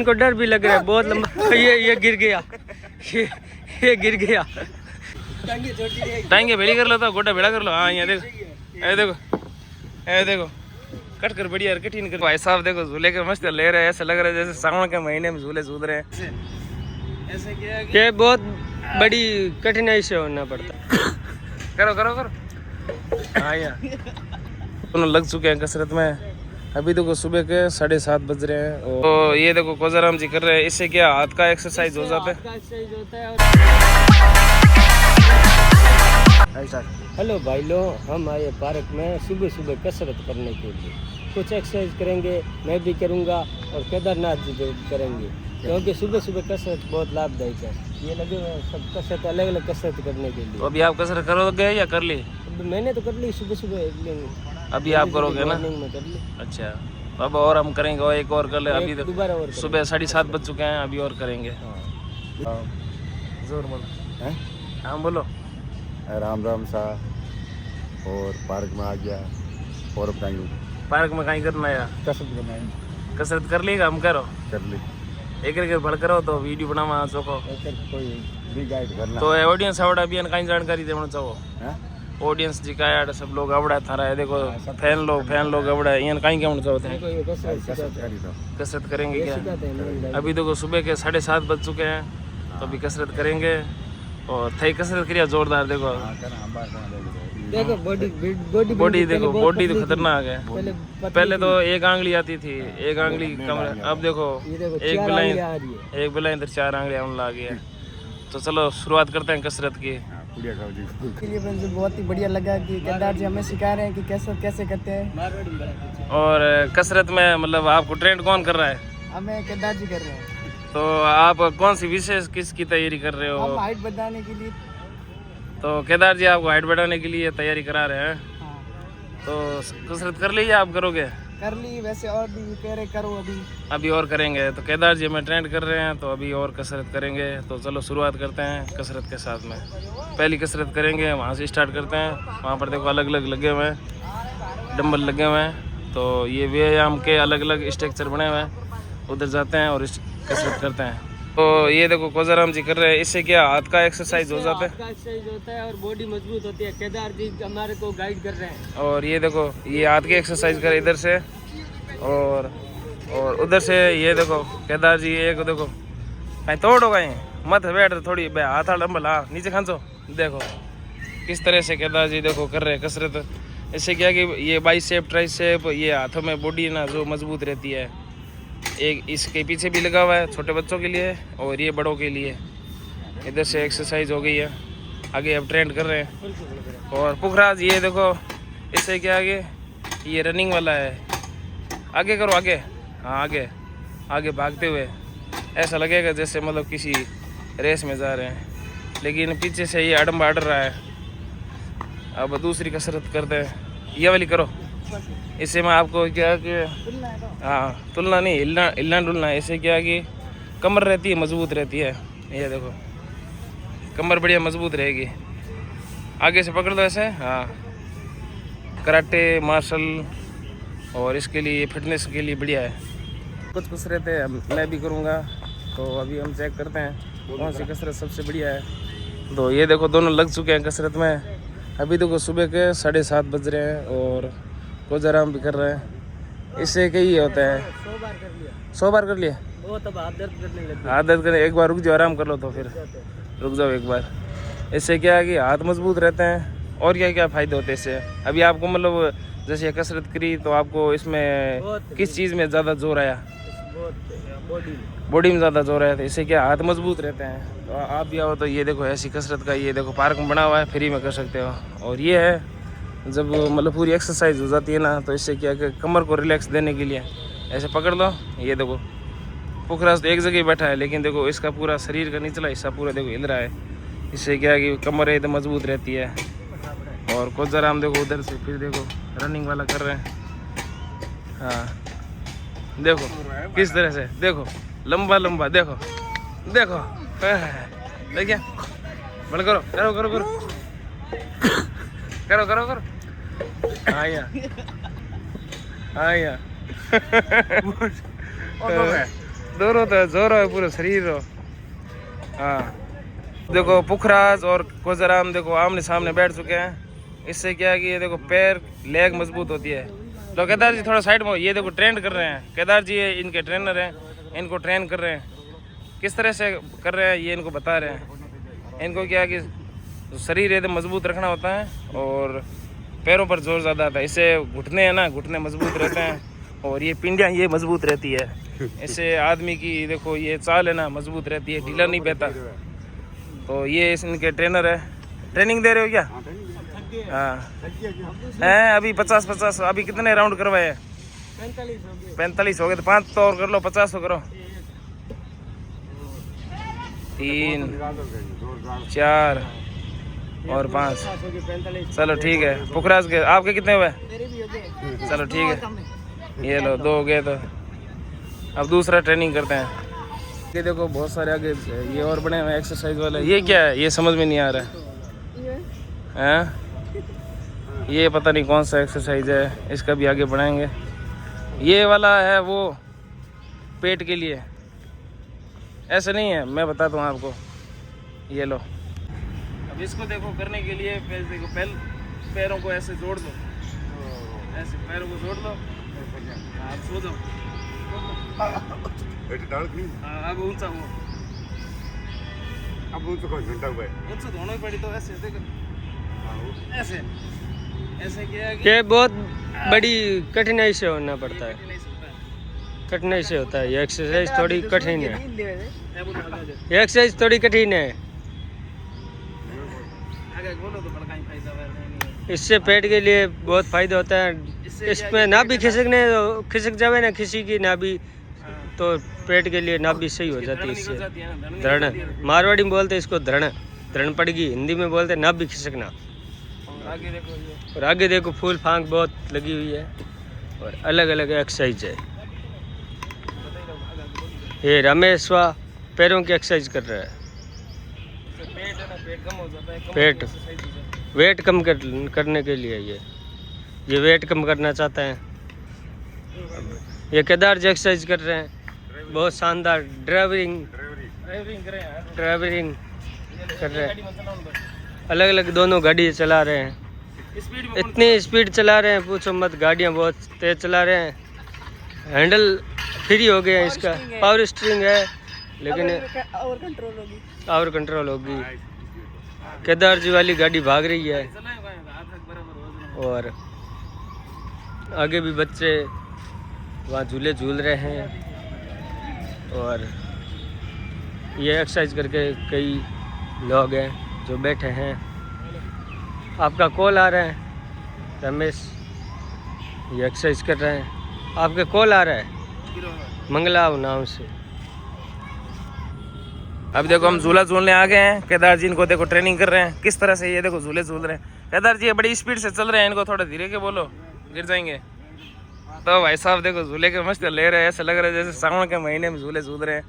इनको डर भी लग रहा है बहुत लंबा। ये गिर गया, ये गिर गया। टांगे भेड़ी कर लो तो गोटा भेड़ा कर लो। हाँ यहाँ देखो, ऐ देखो, ऐ देखो, कट कर बढ़िया कठिन कर। भाई साहब देखो झूले के मस्त ले रहे हैं, ऐसा लग रहा है जैसे सावन के महीने में झूले झूल रहे हैं। ऐसे क्या ये बहुत बड़ी कठिनाई से होना पड़ता। करो करो करो। हाँ यार दोनों लग चुके हैं कसरत में। अभी देखो सुबह के 7:30 बज रहे हैं। तो ये देखो कोजाराम जी कर रहे हैं। इससे क्या हाथ का एक्सरसाइज हो जाता है। हेलो भाई लोग, हम आए पार्क में सुबह सुबह कसरत करने के लिए। कुछ एक्सरसाइज करेंगे, मैं भी करूंगा और केदारनाथ जी भी करेंगे, क्योंकि सुबह सुबह कसरत बहुत लाभदायक है। ये लगे हुए हैं सब कसरत, अलग अलग कसरत करने के लिए। तो अभी आप कसरत करोगे या कर ली? मैंने तो कर ली सुबह सुबह। अभी आप करोगे ना? में कर ली। अच्छा, अब और हम करेंगे और एक और कर ले। अभी तो सुबह 7:30 बज चुके हैं, अभी और करेंगे। जोर बोलो। हाँ बोलो। राम राम सा और पार्क में आ गया और बताएंगे पार्क में कहीं करना है, कसरत करना है। कसरत कर ली हम करो कर ली एक भड़ करो तो वीडियो बनावा चोको कोई भी गाइड करना तो ऑडियंस आवड़ा भी कहीं जानकारी देना चाहो। ऑडियंस जी का यार सब लोग आवड़ा थारा है। देखो फैन लोग आवड़ा है, कहीं क्या चाहते हैं। कसरत करेंगे क्या? अभी देखो सुबह के 7:30 बज चुके हैं, तो अभी कसरत करेंगे। और थई कसरत करिया जोरदार। देखो देखो बॉडी देखो, बॉडी तो खतरनाक है। पहले तो एक आंगली आती थी, एक आंगली कम। अब देखो एक बिलाइन इधर 4 आंगलियां आने लगी है। तो चलो शुरुआत करते हैं कसरत की। बहुत ही बढ़िया लगा कि केदार जी हमें सिखा रहे हैं कि कसरत कैसे करते हैं। और कसरत में मतलब आपको ट्रेंड कौन कर रहा है? हमें केदार जी कर रहे हैं। तो आप कौन सी विशेष किसकी तैयारी कर रहे हो? हम हाइट बढ़ाने के लिए। तो केदार जी आपको हाइट बढ़ाने के लिए तैयारी करा रहे हैं। हाँ। तो कसरत कर ली या आप करोगे? कर ली वैसे, और भी कह रहे करो अभी और करेंगे। तो केदार जी हमें ट्रेंड कर रहे हैं, तो अभी और कसरत करेंगे। तो चलो शुरुआत करते हैं कसरत के साथ में। पहली कसरत करेंगे वहाँ से स्टार्ट करते हैं। वहाँ पर देखो अलग अलग लगे हुए हैं, डंबल लगे हुए हैं। तो ये व्यायाम के अलग अलग स्ट्रक्चर बने हुए हैं, उधर जाते हैं और कसरत करते हैं। तो ये देखो कोजाराम जी कर रहे हैं। इससे क्या हाथ का एक्सरसाइज हो जाता है, एक्सरसाइज होता है और बॉडी मजबूत होती है। केदार जी हमारे को गाइड कर रहे हैं। और ये देखो ये हाथ की एक्सरसाइज कर इधर से और उधर से। ये देखो केदार जी एक देखो कहीं तोड़ो, कहीं मत बैठ, थोड़ी हाथ डंबल नीचे खांचो। देखो किस तरह से केदार जी देखो कर रहे हैं कसरत। इससे क्या कि ये बाइसेप ट्राइसेप, ये हाथों में बॉडी ना जो मजबूत रहती है। एक इसके पीछे भी लगा हुआ है छोटे बच्चों के लिए और ये बड़ों के लिए। इधर से एक्सरसाइज हो गई है, आगे अब ट्रेंड कर रहे हैं। और पुखराज ये देखो इससे क्या आगे ये रनिंग वाला है। आगे करो आगे, हाँ आगे आगे भागते हुए ऐसा लगेगा जैसे मतलब किसी रेस में जा रहे हैं, लेकिन पीछे से ये अड़म अड़ रहा है। अब दूसरी कसरत करते हैं, ये वाली करो। इससे मैं आपको क्या कि हाँ तुलना नहीं, हिलना डुलना। इससे क्या कि कमर रहती है मजबूत रहती है। ये देखो कमर बढ़िया मजबूत रहेगी। आगे से पकड़ दो ऐसे। हाँ कराटे मार्शल और इसके लिए फिटनेस के लिए बढ़िया है। कुछ कसरतें मैं भी करूँगा, तो अभी हम चेक करते हैं कौन सी कसरत सबसे बढ़िया है। तो ये देखो दोनों लग चुके हैं कसरत में। अभी देखो सुबह के 7:30 बज रहे हैं और कोजाराम भी कर रहे हैं। इससे कई होता है 100 बार कर लिया। बहुत अब हाथ दर्द करने लगे। हाथ दर्द करने, एक बार रुक जाओ आराम कर लो, तो फिर रुक जाओ एक बार। इससे क्या है कि हाथ मजबूत रहते हैं। और क्या क्या फ़ायदे होते हैं इससे? अभी आपको मतलब जैसे ये कसरत करी तो आपको इसमें किस चीज़ में ज़्यादा जोर आया? बॉडी में ज़्यादा जोर आया। तो इससे क्या हाथ मजबूत रहते हैं। तो आप भी आओ तो ये देखो ऐसी कसरत का ये देखो पार्क में बना हुआ है, फ्री में कर सकते हो। और ये है जब मतलब पूरी एक्सरसाइज हो जाती है ना, तो इससे क्या कि कमर को रिलैक्स देने के लिए ऐसे पकड़ लो। ये देखो पुखराज तो एक जगह बैठा है, लेकिन देखो इसका पूरा शरीर का निचला हिस्सा पूरा देखो हिल रहा है। इससे क्या है कि कमर एकदम मजबूत रहती है। और कोजाराम देखो उधर से फिर देखो रनिंग वाला कर रहे हैं। हाँ देखो किस तरह से, देखो लंबा लंबा, देखो देखो देखिए बड़ करो करो करो करो करो करो करो। हाँ यार दौड़ो तो जोर है पूरा शरीर हो। हाँ देखो पुखराज और कोजराम देखो आमने सामने बैठ चुके हैं। इससे क्या है कि ये देखो पैर लेग मजबूत होती है। तो केदार जी थोड़ा साइड में, ये देखो ट्रेंड कर रहे हैं। केदार जी ये इनके ट्रेनर हैं, इनको ट्रेन कर रहे हैं। किस तरह से कर रहे हैं ये इनको बता रहे हैं। इनको क्या है कि शरीर एकदम मजबूत रखना होता है और पैरों पर जोर ज़्यादा आता है। इससे घुटने हैं ना, घुटने मजबूत रहते हैं और ये पिंडियाँ ये मजबूत रहती है। इससे आदमी की देखो ये चाल है ना मजबूत रहती है, ढीला नहीं रहता। तो ये इनके ट्रेनर है। ट्रेनिंग दे रहे हो क्या? हाँ हैं अभी 50 अभी कितने राउंड करवाए? 45 हो गए। तो 5 तो और कर लो, 50 तो करो। 3 4 और 5। चलो ठीक है। पुखराज के आपके कितने हुए? चलो ठीक है, ये लो 2 हो गए। तो अब दूसरा ट्रेनिंग करते हैं। ये देखो बहुत सारे आगे ये और बने हुए एक्सरसाइज वाले। ये क्या है? ये समझ में नहीं आ रहा है। हैं ये पता नहीं कौन सा एक्सरसाइज है, इसका भी आगे बढ़ाएंगे। ये वाला है वो पेट के लिए, ऐसा नहीं है, मैं बताता हूँ आपको। ये लो, अब इसको देखो करने के लिए देखो पैरों को ऐसे जोड़ दो, ऐसे पैरों को जोड़ दो। आप सो जाओ। अब ऊंचा हो, अब ऊंचा कोई घंटा हुआ है। ऊंचा होना ही पड़ी। तो ऐसे देखो, ऐसे ऐसे क्या है कि ये बहुत बड़ी कठिनाई से होना पड़ता है, कठिनाई से होता है। ये एक्सरसाइज थोड़ी कठिन है, ये एक्सरसाइज थोड़ी कठिन है। इससे पेट के लिए बहुत फायदा होता है। इसमें नाभि खिसक जावे ना किसी की नाभि, तो पेट के लिए नाभि सही हो जाती है। इससे धरण, मारवाड़ी में बोलते हैं इसको धरण, धरण पड़गी। हिंदी में बोलते हैं नाभि खिसकना। और आगे देखो फूल फांक बहुत लगी हुई है और अलग अलग एक्सरसाइज है। ये रमेश वा पैरों की एक्सरसाइज कर रहा है। पेट वेट कम करने के लिए ये वेट कम करना चाहते हैं। ये केदार जी एक्सरसाइज कर रहे हैं, बहुत शानदार। ड्राइविंग कर रहे हैं, अलग अलग दोनों गाड़ी चला रहे हैं। इतनी स्पीड चला रहे हैं पूछो मत, गाड़ियाँ बहुत तेज चला रहे हैं। हैंडल फ्री हो गया इसका, पावर स्टीयरिंग है लेकिन और कंट्रोल होगी। केदार जी वाली गाड़ी भाग रही है और आगे भी बच्चे वहाँ झूले झूल रहे हैं। और ये एक्सरसाइज करके कई लोग हैं जो बैठे हैं। आपका कॉल आ रहा है रमेश, ये एक्सरसाइज कर रहे हैं। आपका कॉल आ रहा है मंगलाव नाम से। अब देखो हम झूला झूलने आ गए हैं। केदार जी इनको देखो ट्रेनिंग कर रहे हैं किस तरह से। ये देखो झूले झूल रहे हैं। केदार जी ये बड़ी स्पीड से चल रहे हैं, इनको थोड़ा धीरे के बोलो, गिर जाएंगे। तो भाई साहब देखो झूले के मस्त ले रहे हैं, ऐसा लग रहा है जैसे सावन के महीने में झूले झूल रहे हैं।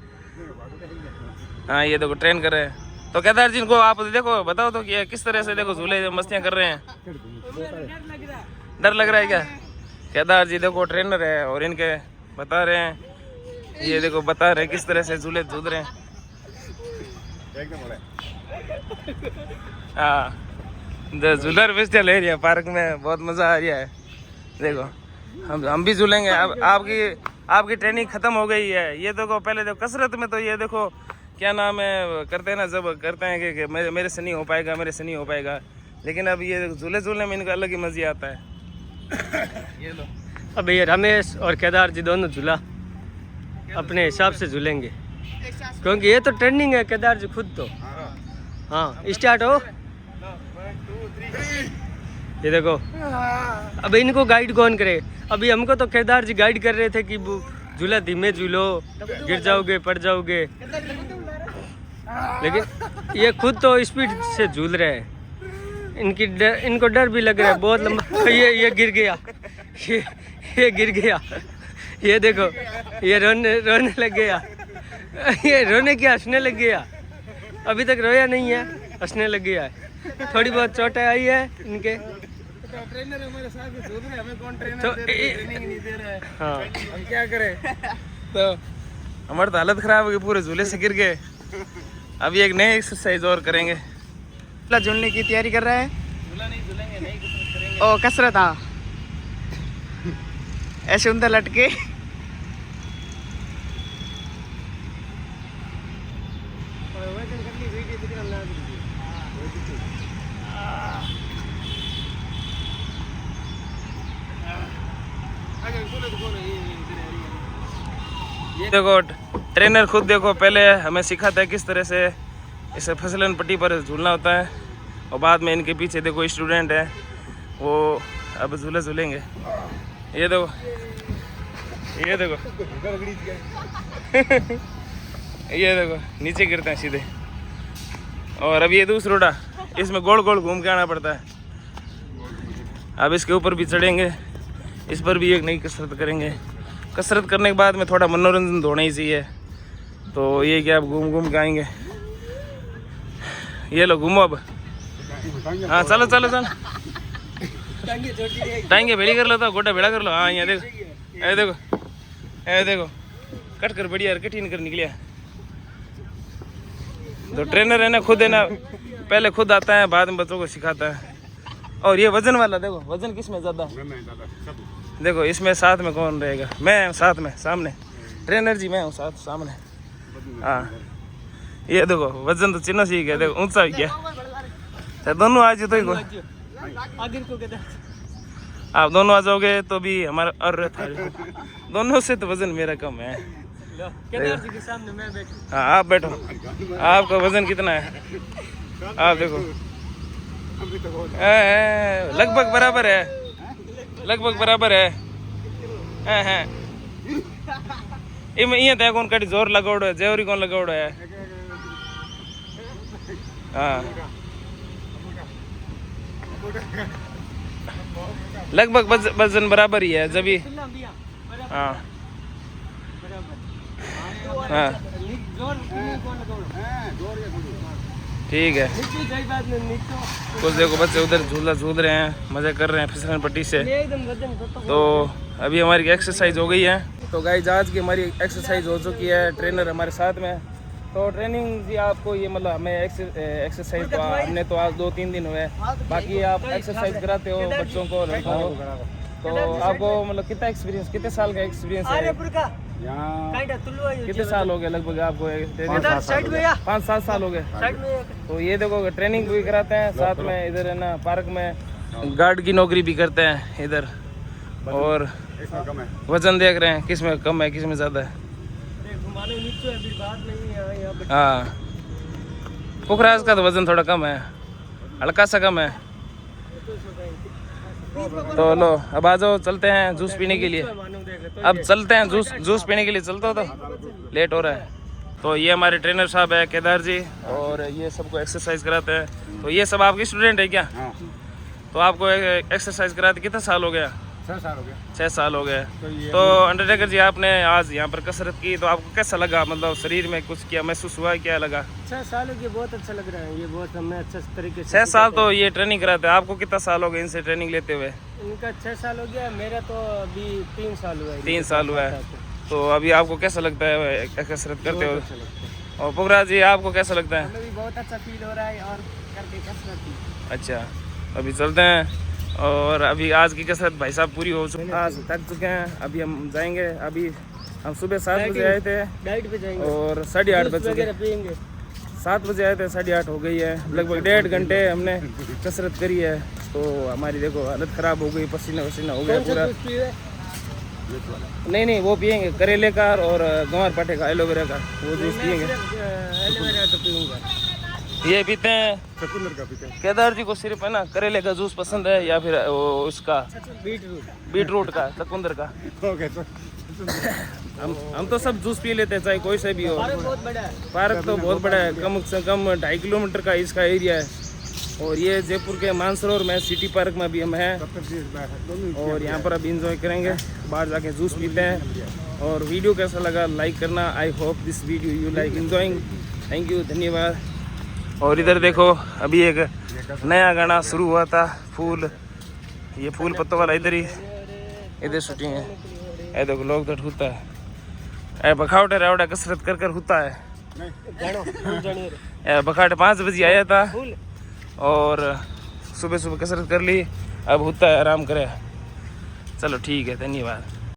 हाँ ये देखो ट्रेन कर रहे हैं। तो केदार जी इनको आप देखो बताओ तो कि किस तरह से देखो झूले मस्तियाँ कर रहे हैं। डर लग रहा है क्या? केदार जी देखो ट्रेनर है और इनके बता रहे हैं, ये देखो बता रहे हैं किस तरह से झूले झूल रहे हैं। हाँ झूलर मस्तियाँ ले रही है पार्क में, बहुत मज़ा आ रहा है। देखो हम भी झूलेंगे। अब आपकी ट्रेनिंग ख़त्म हो गई है। ये देखो पहले देखो कसरत में तो ये देखो क्या नाम है करते हैं ना, जब करते हैं कि मेरे से नहीं हो पाएगा, मेरे से नहीं हो पाएगा। लेकिन अब ये झूले झूलने में इनका अलग ही मज़ा आता है। ये लो अब ये रमेश और केदार जी दोनों झूला अपने हिसाब से झूलेंगे, क्योंकि ये तो ट्रेनिंग है। केदार जी खुद तो हाँ स्टार्ट हो। ये देखो अब इनको गाइड कौन करे? अभी हमको तो केदार जी गाइड कर रहे थे कि झूला धीमे झूलो, गिर जाओगे पड़ जाओगे, लेकिन ये खुद तो स्पीड से झूल रहे हैं। इनको डर भी लग रहा है बहुत लंबा। ये गिर गया, ये गिर गया। ये देखो ये रोने लग गया। ये रोने क्या, हंसने लग गया। अभी तक रोया नहीं है, हंसने लग गया है। थोड़ी बहुत चोटें आई है इनके। ट्रेनर हमारे साथ झूल रहे हैं, हमें कौन ट्रेनर तो ट्रेनिंग नहीं दे रहा है। हाँ हम क्या करें? तो हमारी तो हालत खराब हो गई, पूरे झूले से गिर गए। अभी एक नई एक्सरसाइज और करेंगे। झूलने की तैयारी कर रहा है। झूला नहीं झूलेंगे, नई कसरत करेंगे। ओ कसरत, हाँ ऐसे उधर लटके। ये देखो ट्रेनर खुद देखो, पहले हमें सिखाता है किस तरह से इस फिसलन पट्टी पर झूलना होता है, और बाद में इनके पीछे देखो स्टूडेंट है, वो अब झूले झूलेंगे। ये देखो, ये देखो ये देखो नीचे गिरते हैं सीधे। और अब ये दूसरा रोड़ा, इसमें गोल गोल घूम के आना पड़ता है। अब इसके ऊपर भी चढ़ेंगे, इस पर भी एक नई कसरत करेंगे। कसरत करने के बाद में थोड़ा मनोरंजन तो होना ही चाहिए, तो ये क्या अब घूम घूम के आएंगे। ये लो घूमो अब। हाँ चलो चलो चलो, टाइंगे भेड़ी कर लो, तो गोटा भेड़ा कर लो। हाँ यहाँ देखो, ऐ देखो, ऐ देखो कट कर बढ़िया कठिन कर निकलिया। तो ट्रेनर है ना, खुद है ना, पहले खुद आता है, बाद में बच्चों को सिखाता है। और ये वजन वाला देखो, वजन किस में ज़्यादा, देखो इसमें साथ में कौन रहेगा, मैं साथ में सामने, ट्रेनर जी मैं हूँ साथ सामने। हाँ ये देखो वजन तो चिन्ह सी गया, देखो ऊंचा हो गया। तो दोनों आज तो ही को आप दोनों आ जाओगे तो भी हमारा और था, दोनों से तो वजन मेरा कम है। हाँ आप बैठो, आपका वजन कितना है आप देखो, लगभग बराबर है, लगभग बराबर है। ये तय कौन कटी जोर लगाओड़ो है, जेवरी कौन लगाओड़ो है। हाँ लगभग वजन बराबर ही है जब भी। हाँ हाँ ठीक है। कुछ देखो बच्चे उधर झूला झूल रहे हैं, मजे कर रहे हैं फिसलन पट्टी से। तो अभी हमारी एक्सरसाइज हो गई है। तो गाइस आज की हमारी एक्सरसाइज हो चुकी है, ट्रेनर हमारे साथ में। तो ट्रेनिंग जी आपको ये मतलब हमें एक्सरसाइज तो हमने तो आज 2-3 दिन हुए, बाकी आप एक्सरसाइज कराते हो बच्चों को, लड़कों को। तो आपको मतलब कितना एक्सपीरियंस, कितने साल का एक्सपीरियंस है यहाँ, कितने साल हो गए लगभग आपको? 5-7 साल हो गए। तो ये देखो ट्रेनिंग भी कराते हैं साथ में, इधर है ना पार्क में गार्ड की नौकरी भी करते हैं इधर। और वजन देख रहे हैं किस में कम है किस में ज़्यादा है। हाँ पुखराज का तो वजन थोड़ा कम है, हल्का सा कम है। तो लो अब आ जाओ, चलते हैं जूस पीने के लिए। अब चलते हैं जूस पीने के लिए, चलते हो तो लेट हो रहा है। तो ये हमारे ट्रेनर साहब है केदार जी, और ये सबको एक्सरसाइज कराते हैं। तो ये सब आपके स्टूडेंट है क्या? तो आपको एक्सरसाइज कराते कितना साल हो गया? 6 साल हो गया। 6 साल हो गए। तो अंडरटेकर जी आपने आज यहाँ पर कसरत की, तो आपको कैसा लगा? मतलब शरीर में कुछ क्या महसूस हुआ, क्या लगा? 6 सालों की बहुत अच्छा लग रहा है, ये बहुत हमें अच्छे तरीके से 6 साल तो ये ट्रेनिंग कराते हैं। आपको कितना साल हो गए इनसे ट्रेनिंग लेते हुए? इनका 6 साल हो गया, मेरा तो अभी 3 साल हुआ है। 3 साल हुआ है। तो अभी आपको कैसा लगता है कसरत करते हो? और पुखराज जी आपको कैसा लगता है? हमें भी बहुत अच्छा फील हो रहा है और करके कसरत। अच्छा अभी चलते हैं, और अभी आज की कसरत भाई साहब पूरी हो चुकी है, आज थक चुके हैं। अभी हम जाएंगे, अभी हम सुबह 7 बजे आए थे डाइट पे जाएंगे और 8:30 बज चुके, पियेंगे। 7 बजे आए थे, 8:30 हो गई है। लगभग 1.5 घंटे हमने कसरत करी है। तो हमारी देखो हालत ख़राब हो गई, पसीना वसीना हो गया पूरा। नहीं वो पियेंगे करेले का और गंवार पाठे का, एलोवेरा का, वो जूस पियेंगे। एलोवेरा तो पीऊंगा। ये पीते हैं चकुंदर का पीते हैं। केदार जी को सिर्फ है ना करेले का जूस पसंद है, या फिर वो उसका बीटरूट का, चकुंदर का। हम तो सब जूस पी लेते हैं, चाहे कोई से भी हो। पार्क तो बहुत बड़ा है, कम से कम 2.5 किलोमीटर का इसका एरिया है। और ये जयपुर के मानसरोवर में सिटी पार्क में भी हम हैं, और यहाँ पर अब इंजॉय करेंगे, बाहर जाके जूस पीते हैं। और वीडियो कैसा लगा लाइक करना। I hope this video you like enjoying. Thank you, धन्यवाद। और इधर देखो अभी एक नया गाना शुरू हुआ था, फूल, ये फूल पत्तों वाला, इधर शूटिंग है। ये देखो लोग तो ढूंढता है, ए बखावटे रावड़ा कसरत कर होता है। बखाटे 5 बजे आया था और सुबह सुबह कसरत कर ली, अब होता है आराम करे। चलो ठीक है, धन्यवाद।